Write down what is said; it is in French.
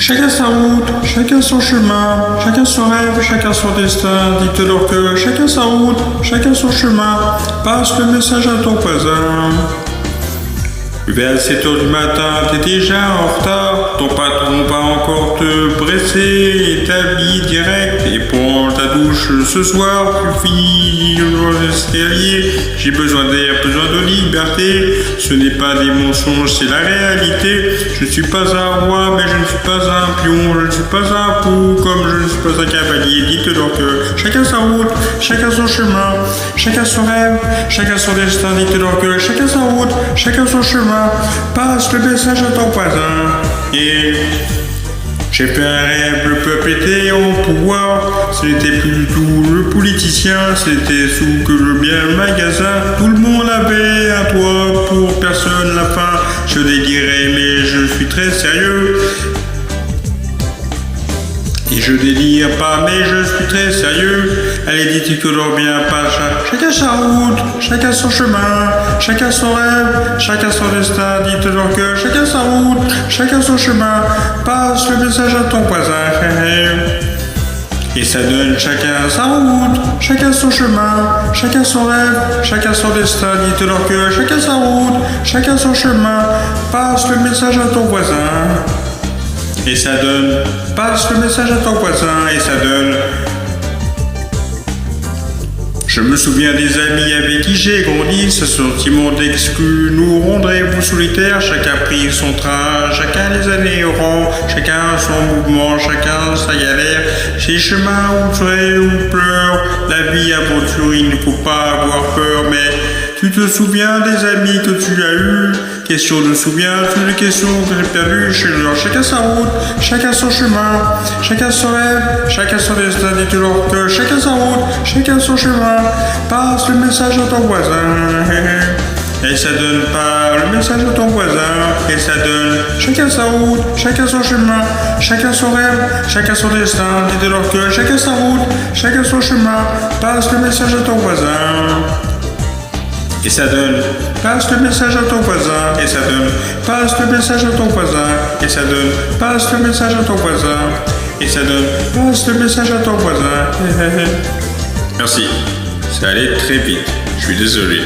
Chacun sa route, chacun son chemin, chacun son rêve, chacun son destin. Dites-leur que chacun sa route, chacun son chemin. Passe le message à ton voisin. Vers 7h du matin, t'es déjà en retard. Ton patron va encore te presser. Établis direct et prends ta douche ce soir. Tu finis l'escalier. J'ai besoin d'air, besoin de liberté. Ce n'est pas des mensonges, c'est la réalité. Je ne suis pas un roi, mais je ne suis pas un pion. Je ne suis pas un pou, comme je ne suis pas un cavalier. Dites-leur que chacun sa route, chacun son chemin, chacun son rêve, chacun son destin. Dites-leur que chacun sa route, chacun son chemin. Passe le message à ton voisin. Et j'ai fait un rêve, le peuple était au pouvoir. Ce n'était plus du tout le politicien, c'était sous que le bien magasin. Tout le monde avait un toit, pour personne la faim. Je délirais, mais je suis très sérieux. Et je délire pas, mais je suis très sérieux. Allez, dites-leur bien, pas chacun sa route, chacun son chemin, chacun son rêve, chacun son destin. Dites-leur que chacun sa route, chacun son chemin. Passe le message à ton voisin. Et ça donne chacun sa route, chacun son chemin, chacun son rêve, chacun son destin. Dites-leur que chacun sa route, chacun son chemin. Passe le message à ton voisin. Et ça donne, passe le message à ton voisin, et ça donne. Je me souviens des amis avec qui j'ai grandi, ce sentiment d'exclus nous rendrait vous solitaire. Chacun prit son train, chacun les années au rang, chacun son mouvement, chacun sa galère. Ces chemins où tu ou pleure, la vie aventure, il ne faut pas avoir peur, mais tu te souviens des amis que tu as eus. Question de souviens, toutes les questions que j'ai perdues chez leur. Chacun sa route, chacun son chemin, chacun son rêve, chacun son destin. Dites-leur que chacun sa route, chacun son chemin. Passe le message à ton voisin. Et ça donne pas le message à ton voisin. Et ça donne chacun sa route, chacun son chemin, chacun son rêve, chacun son destin. Dites-leur que chacun sa route, chacun son chemin. Passe le message à ton voisin. Et ça donne, passe le message à ton voisin. Et ça donne, passe le message à ton voisin. Et ça donne, passe le message à ton voisin. Et ça donne, passe le message à ton voisin. Merci. Ça allait très vite. Je suis désolé.